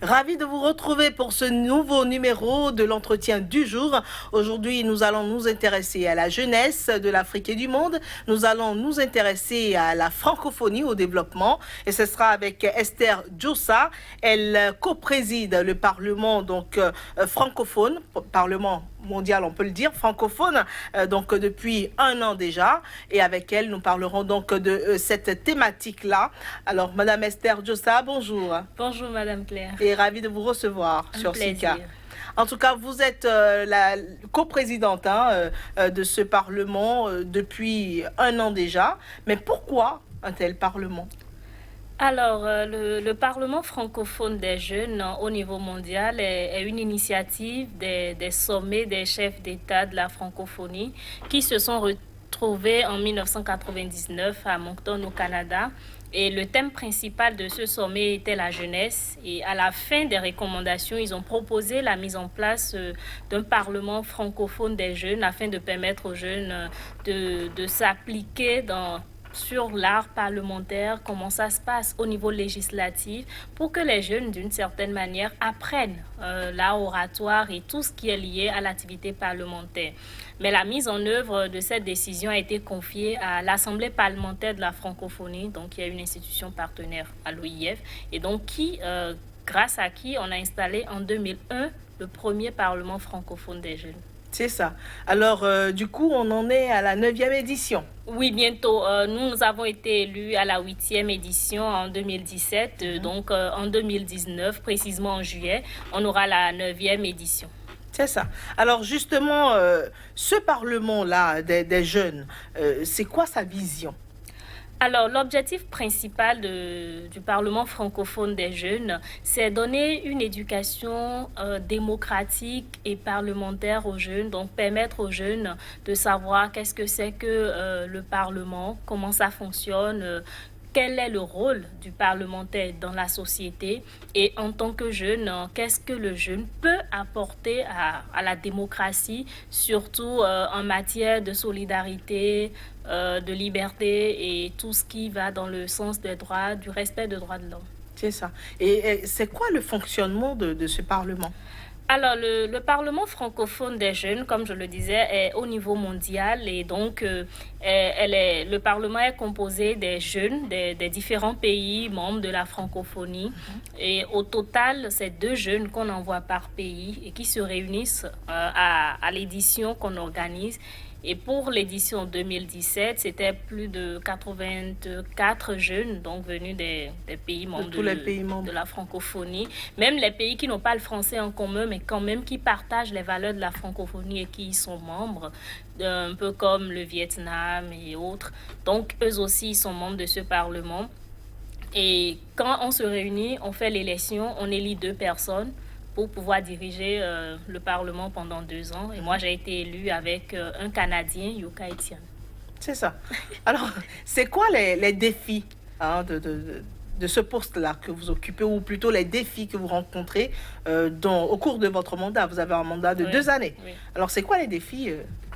Ravi de vous retrouver pour ce nouveau numéro de l'entretien du jour. Aujourd'hui, nous allons nous intéresser à la jeunesse de l'Afrique et du monde. Nous allons nous intéresser à la francophonie, au développement. Et ce sera avec Esther Djossa. Elle co-préside le Parlement francophone, Parlement mondial, on peut le dire, francophone, depuis un an déjà. Et avec elle, nous parlerons donc de cette thématique-là. Alors, Madame Esther Djossa, bonjour. Bonjour, Madame Claire. Et ravi de vous recevoir sur SICA. En tout cas, vous êtes la coprésidente de ce Parlement depuis un an déjà. Mais pourquoi un tel Parlement ? Alors, le Parlement francophone des jeunes au niveau mondial est une initiative des sommets des chefs d'État de la francophonie qui se sont retrouvés en 1999 à Moncton au Canada. Et le thème principal de ce sommet était la jeunesse. Et à la fin des recommandations, ils ont proposé la mise en place d'un Parlement francophone des jeunes afin de permettre aux jeunes de s'appliquer sur l'art parlementaire, comment ça se passe au niveau législatif, pour que les jeunes, d'une certaine manière, apprennent l'art oratoire et tout ce qui est lié à l'activité parlementaire. Mais la mise en œuvre de cette décision a été confiée à l'Assemblée parlementaire de la francophonie, donc il y a une institution partenaire à l'OIF, et donc grâce à qui on a installé en 2001 le premier Parlement francophone des jeunes. C'est ça. Alors, du coup, on en est à la 9e édition. Oui, bientôt. Nous avons été élus à la 8e édition en 2017. Donc, en 2019, précisément en juillet, on aura la 9e édition. C'est ça. Alors, justement, ce Parlement-là des jeunes, c'est quoi sa vision ? Alors, l'objectif principal du Parlement francophone des jeunes, c'est donner une éducation démocratique et parlementaire aux jeunes, donc permettre aux jeunes de savoir qu'est-ce que c'est que le Parlement, comment ça fonctionne, quel est le rôle du parlementaire dans la société et en tant que jeune, qu'est-ce que le jeune peut apporter à la démocratie, surtout en matière de solidarité, de liberté et tout ce qui va dans le sens des droits, du respect des droits de l'homme. C'est ça. Et c'est quoi le fonctionnement de ce Parlement ? Alors, le Parlement francophone des jeunes, comme je le disais, est au niveau mondial et donc le Parlement est composé des jeunes des différents pays membres de la francophonie. Et au total, c'est 2 jeunes qu'on envoie par pays et qui se réunissent à l'édition qu'on organise. Et pour l'édition 2017, c'était plus de 84 jeunes donc venus des pays membres de la francophonie. Même les pays qui n'ont pas le français en commun, mais quand même qui partagent les valeurs de la francophonie et qui y sont membres, un peu comme le Vietnam et autres. Donc, eux aussi, ils sont membres de ce Parlement. Et quand on se réunit, on fait l'élection, on élit 2 personnes pour pouvoir diriger le Parlement pendant 2 ans. Et moi, j'ai été élue avec un Canadien, Yuka Etienne. C'est ça. Alors, c'est quoi les défis de ce poste-là que vous occupez, ou plutôt les défis que vous rencontrez au cours de votre mandat ? Vous avez un mandat de 2 années. Oui. Alors, c'est quoi les défis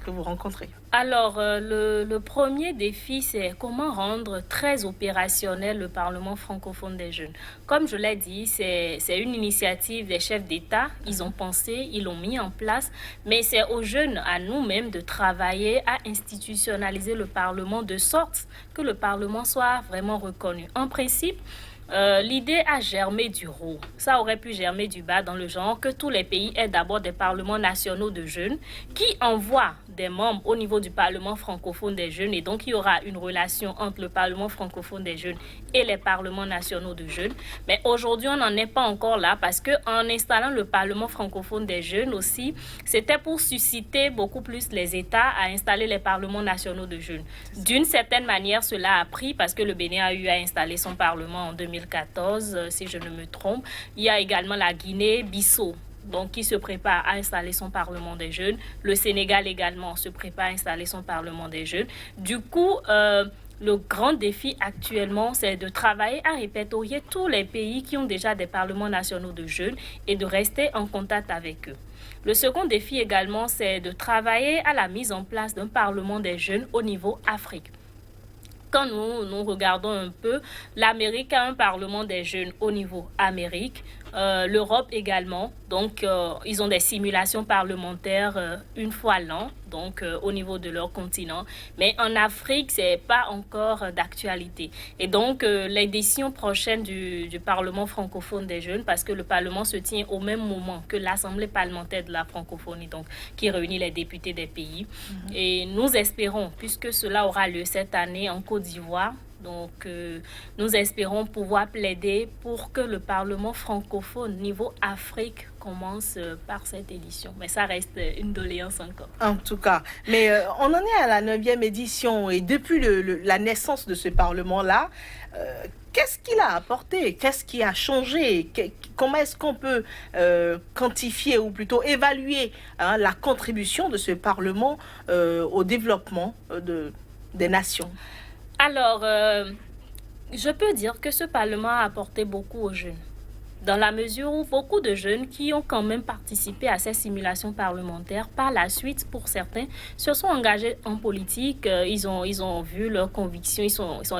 que vous rencontrez ? Alors, le premier défi, c'est comment rendre très opérationnel le Parlement francophone des jeunes. Comme je l'ai dit, c'est une initiative des chefs d'État. Ils ont pensé, ils l'ont mis en place, mais c'est aux jeunes, à nous-mêmes, de travailler à institutionnaliser le Parlement de sorte que le Parlement soit vraiment reconnu. En principe, l'idée a germé du haut. Ça aurait pu germer du bas dans le genre que tous les pays aient d'abord des parlements nationaux de jeunes qui envoient des membres au niveau du Parlement francophone des jeunes et donc il y aura une relation entre le Parlement francophone des jeunes et les parlements nationaux de jeunes. Mais aujourd'hui, on n'en est pas encore là parce qu'en installant le Parlement francophone des jeunes aussi, c'était pour susciter beaucoup plus les États à installer les parlements nationaux de jeunes. D'une certaine manière, cela a pris parce que le Bénin a eu à installer son Parlement en 2014, si je ne me trompe. Il y a également la Guinée-Bissau, donc qui se prépare à installer son Parlement des jeunes. Le Sénégal également se prépare à installer son Parlement des jeunes. Du coup, le grand défi actuellement, c'est de travailler à répertorier tous les pays qui ont déjà des parlements nationaux de jeunes et de rester en contact avec eux. Le second défi également, c'est de travailler à la mise en place d'un Parlement des jeunes au niveau Afrique. Quand nous regardons un peu, l'Amérique a un Parlement des jeunes au niveau Amérique. l'Europe également. Donc, ils ont des simulations parlementaires une fois l'an, donc au niveau de leur continent. Mais en Afrique, ce n'est pas encore d'actualité. Et donc, les décisions prochaines du Parlement francophone des jeunes, parce que le Parlement se tient au même moment que l'Assemblée parlementaire de la francophonie, donc qui réunit les députés des pays. Et nous espérons, puisque cela aura lieu cette année en Côte d'Ivoire, donc, nous espérons pouvoir plaider pour que le Parlement francophone niveau Afrique commence par cette édition. Mais ça reste une doléance encore. En tout cas. Mais on en est à la 9e édition et depuis la naissance de ce Parlement-là, qu'est-ce qu'il a apporté? Qu'est-ce qui a changé? Comment est-ce qu'on peut quantifier ou plutôt évaluer la contribution de ce Parlement au développement des nations? Alors, je peux dire que ce Parlement a apporté beaucoup aux jeunes, dans la mesure où beaucoup de jeunes qui ont quand même participé à ces simulations parlementaires, par la suite, pour certains, se sont engagés en politique, ils ont vu leurs convictions,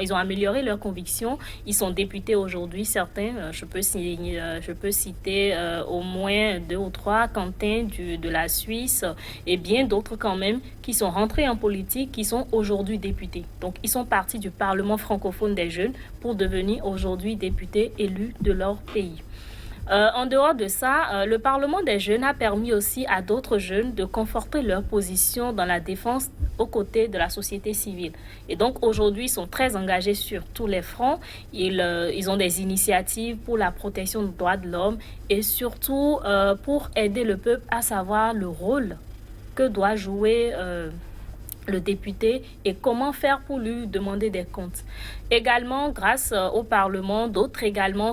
ils ont amélioré leurs convictions, ils sont députés aujourd'hui, certains, je peux citer au moins 2 ou 3, Quentin de la Suisse, et bien d'autres quand même, qui sont rentrés en politique, qui sont aujourd'hui députés. Donc, ils sont partis du Parlement francophone des jeunes pour devenir aujourd'hui députés élus de leur pays. En dehors de ça, le Parlement des jeunes a permis aussi à d'autres jeunes de conforter leur position dans la défense aux côtés de la société civile. Et donc aujourd'hui, ils sont très engagés sur tous les fronts. Ils ont des initiatives pour la protection des droits de l'homme et surtout pour aider le peuple à savoir le rôle que doit jouer le député et comment faire pour lui demander des comptes. Également, grâce au Parlement, d'autres également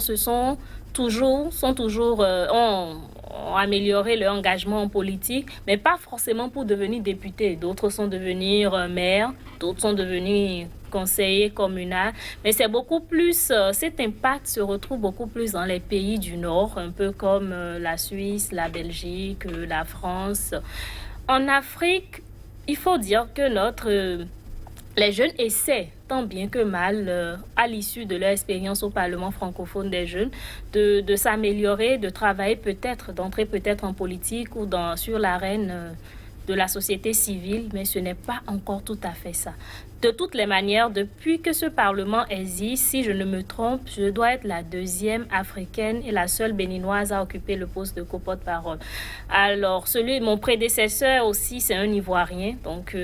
ont amélioré leur engagement en politique, mais pas forcément pour devenir député. D'autres sont devenus maires, d'autres sont devenus conseillers communaux, mais c'est beaucoup plus, cet impact se retrouve beaucoup plus dans les pays du Nord, un peu comme la Suisse, la Belgique, la France. En Afrique, il faut dire que les jeunes essaient, tant bien que mal, à l'issue de leur expérience au Parlement francophone des jeunes, de s'améliorer, de travailler d'entrer peut-être en politique ou sur l'arène de la société civile, mais ce n'est pas encore tout à fait ça. De toutes les manières, depuis que ce Parlement existe, si je ne me trompe, je dois être la 2e africaine et la seule béninoise à occuper le poste de coporte-parole. Alors, mon prédécesseur aussi, c'est un Ivoirien. Donc,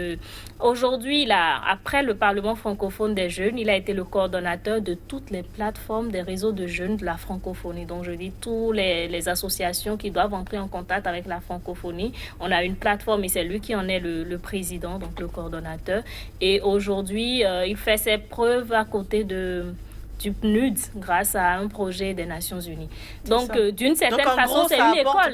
aujourd'hui, après le Parlement francophone des jeunes, il a été le coordonnateur de toutes les plateformes des réseaux de jeunes de la francophonie. Donc, je dis toutes les associations qui doivent entrer en contact avec la francophonie. On a une plateforme et c'est lui qui en est le président, donc le coordonnateur. Et aujourd'hui, il fait ses preuves à côté du PNUD grâce à un projet des Nations Unies. Donc, d'une certaine façon, c'est une école.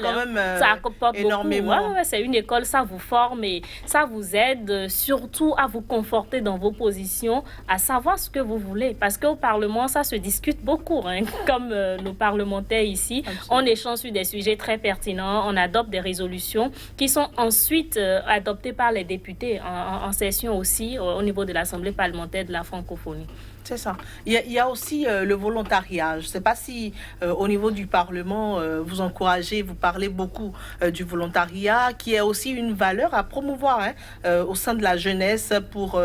Ça apporte énormément. Ouais, c'est une école, ça vous forme et ça vous aide surtout à vous conforter dans vos positions, à savoir ce que vous voulez. Parce qu'au Parlement, ça se discute beaucoup, comme nos parlementaires ici. Absolument. On échange sur des sujets très pertinents, on adopte des résolutions qui sont ensuite adoptées par les députés en session aussi au niveau de l'Assemblée parlementaire de la francophonie. C'est ça. Il y a aussi le volontariat. Je ne sais pas si au niveau du Parlement, vous encouragez, vous parlez beaucoup du volontariat, qui est aussi une valeur à promouvoir au sein de la jeunesse pour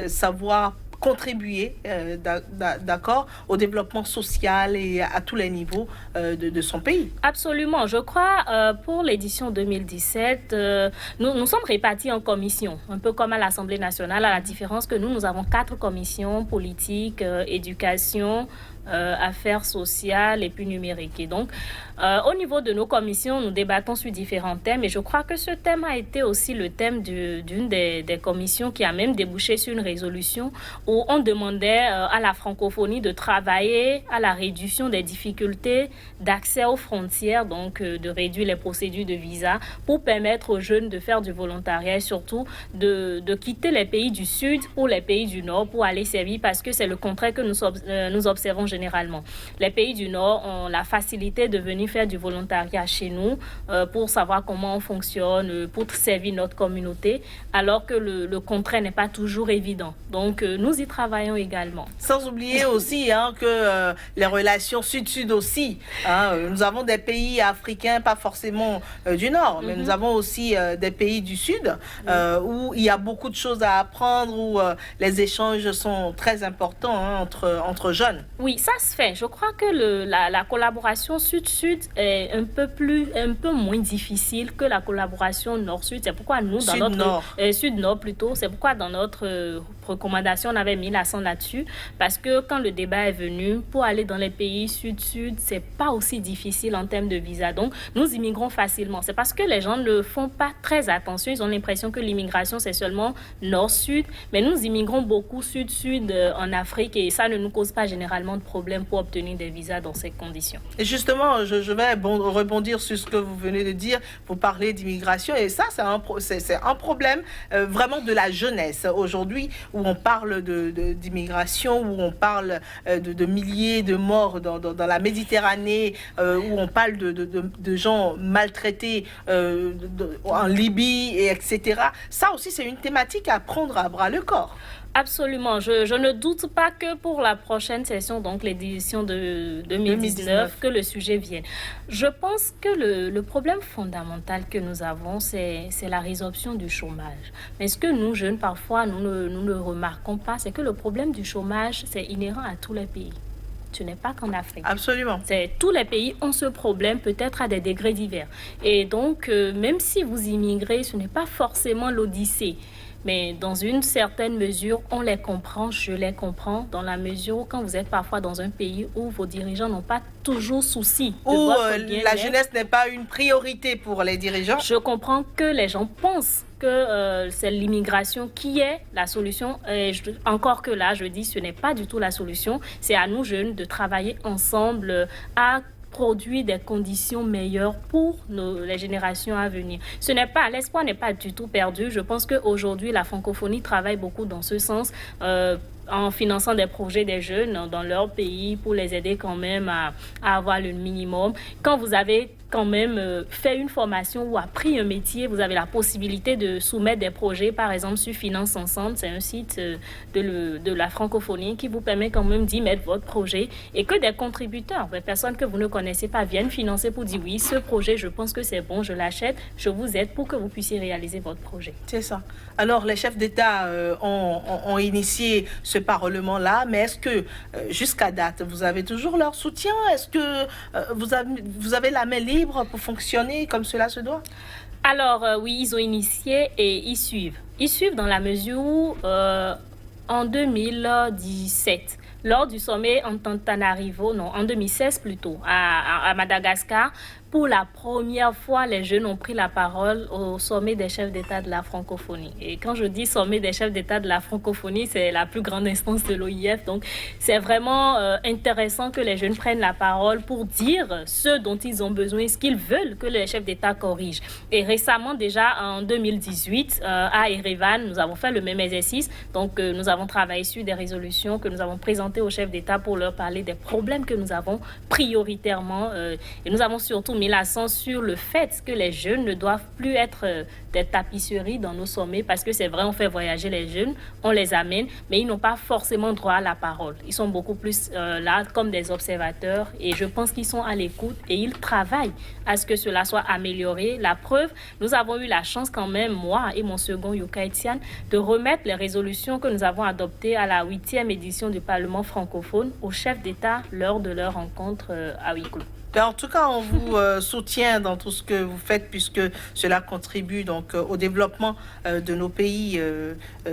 savoir contribuer d'accord, au développement social et à tous les niveaux de son pays. Absolument. Je crois pour l'édition 2017, nous sommes répartis en commissions, un peu comme à l'Assemblée nationale, à la différence que nous avons 4 commissions politiques, éducation, affaires sociales et puis numériques. Et donc, au niveau de nos commissions, nous débattons sur différents thèmes et je crois que ce thème a été aussi le thème d'une des commissions qui a même débouché sur une résolution où on demandait à la francophonie de travailler à la réduction des difficultés d'accès aux frontières, donc de réduire les procédures de visa pour permettre aux jeunes de faire du volontariat et surtout de quitter les pays du Sud pour les pays du Nord pour aller servir parce que c'est le contraire que nous observons généralement. Les pays du Nord ont la facilité de venir faire du volontariat chez nous pour savoir comment on fonctionne, pour servir notre communauté, alors que le contraire n'est pas toujours évident. Donc, nous y travaillons également. Sans oublier aussi que les relations sud-sud aussi. Nous avons des pays africains, pas forcément du Nord, mais nous avons aussi des pays du Sud où il y a beaucoup de choses à apprendre, où les échanges sont très importants entre jeunes. Oui, ça se fait. Je crois que la collaboration sud-sud est un peu moins difficile que la collaboration nord-sud. C'est pourquoi nous, dans Sud-nord. Sud-nord plutôt, c'est pourquoi dans notre recommandation, on avait mis l'accent là-dessus. Parce que quand le débat est venu, pour aller dans les pays sud-sud, c'est pas aussi difficile en termes de visa. Donc, nous immigrons facilement. C'est parce que les gens ne font pas très attention. Ils ont l'impression que l'immigration, c'est seulement nord-sud. Mais nous immigrons beaucoup sud-sud en Afrique et ça ne nous cause pas généralement de problème pour obtenir des visas dans ces conditions. Et justement, je vais rebondir sur ce que vous venez de dire. Vous parlez d'immigration et ça, c'est un problème vraiment de la jeunesse aujourd'hui où on parle d'immigration, où on parle de milliers de morts dans la Méditerranée, où on parle de gens maltraités en Libye, etc. Ça aussi, c'est une thématique à prendre à bras le corps. Absolument. Je ne doute pas que pour la prochaine session, donc l'édition de 2019, que le sujet vienne. Je pense que le problème fondamental que nous avons, c'est la résorption du chômage. Mais ce que nous, jeunes, parfois, nous ne remarquons pas, c'est que le problème du chômage, c'est inhérent à tous les pays. Ce n'est pas qu'en Afrique. Absolument. Tous les pays ont ce problème, peut-être à des degrés divers. Et donc, même si vous immigrez, ce n'est pas forcément l'odyssée. Mais dans une certaine mesure, on les comprend, je les comprends, dans la mesure où quand vous êtes parfois dans un pays où vos dirigeants n'ont pas toujours souci de votre bien-être, la jeunesse n'est pas une priorité pour les dirigeants. Je comprends que les gens pensent que c'est l'immigration qui est la solution. Encore que là, je dis, ce n'est pas du tout la solution. C'est à nous, jeunes, de travailler ensemble à produire des conditions meilleures pour les générations à venir. L'espoir n'est pas du tout perdu. Je pense qu'aujourd'hui, la francophonie travaille beaucoup dans ce sens, en finançant des projets des jeunes dans leur pays pour les aider quand même à avoir le minimum. Quand vous avez quand même fait une formation ou appris un métier, vous avez la possibilité de soumettre des projets, par exemple sur Finance Ensemble, c'est un site de la francophonie qui vous permet quand même d'y mettre votre projet et que des contributeurs, des personnes que vous ne connaissez pas viennent financer pour dire oui, ce projet, je pense que c'est bon, je l'achète, je vous aide pour que vous puissiez réaliser votre projet. C'est ça. Alors, les chefs d'État ont initié ce parlement-là, mais est-ce que jusqu'à date, vous avez toujours leur soutien? Est-ce que vous avez la main libre pour fonctionner comme cela se doit? Alors, oui, ils ont initié et ils suivent. Ils suivent dans la mesure où, en 2017, lors du sommet Antananarivo, non, en 2016 plutôt, à Madagascar, pour la première fois, les jeunes ont pris la parole au sommet des chefs d'État de la francophonie. Et quand je dis sommet des chefs d'État de la francophonie, c'est la plus grande instance de l'OIF. Donc, c'est vraiment intéressant que les jeunes prennent la parole pour dire ce dont ils ont besoin, ce qu'ils veulent que les chefs d'État corrigent. Et récemment, déjà en 2018, à Erevan, nous avons fait le même exercice. Donc, nous avons travaillé sur des résolutions que nous avons présentées aux chefs d'État pour leur parler des problèmes que nous avons prioritairement. Et nous avons surtout mis l'accent sur le fait que les jeunes ne doivent plus être des tapisseries dans nos sommets, parce que c'est vrai, on fait voyager les jeunes, on les amène, mais ils n'ont pas forcément droit à la parole. Ils sont beaucoup plus là comme des observateurs et je pense qu'ils sont à l'écoute et ils travaillent à ce que cela soit amélioré. La preuve, nous avons eu la chance quand même, moi et mon second Yuka Etienne, de remettre les résolutions que nous avons adoptées à la 8e édition du Parlement francophone aux chefs d'État lors de leur rencontre à huis clos. En tout cas, on vous soutient dans tout ce que vous faites puisque cela contribue donc au développement de nos pays,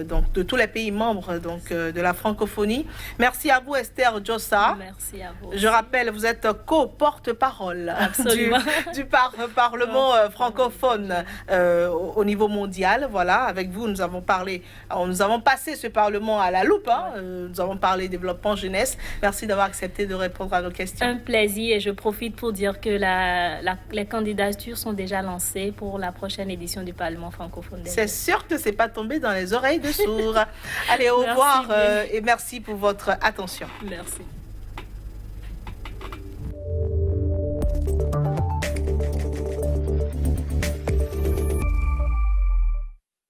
donc de tous les pays membres donc de la francophonie. Merci à vous, Esther Djossa. Merci à vous. Je rappelle, vous êtes co-porte-parole du Parlement francophone au niveau mondial. Voilà, avec vous, nous avons passé ce Parlement à la loupe. Nous avons parlé développement jeunesse. Merci d'avoir accepté de répondre à nos questions. Un plaisir et je profite pour dire que les candidatures sont déjà lancées pour la prochaine édition du Parlement francophone. C'est sûr que ce n'est pas tombé dans les oreilles de sourds. Allez, au revoir et merci pour votre attention. Merci.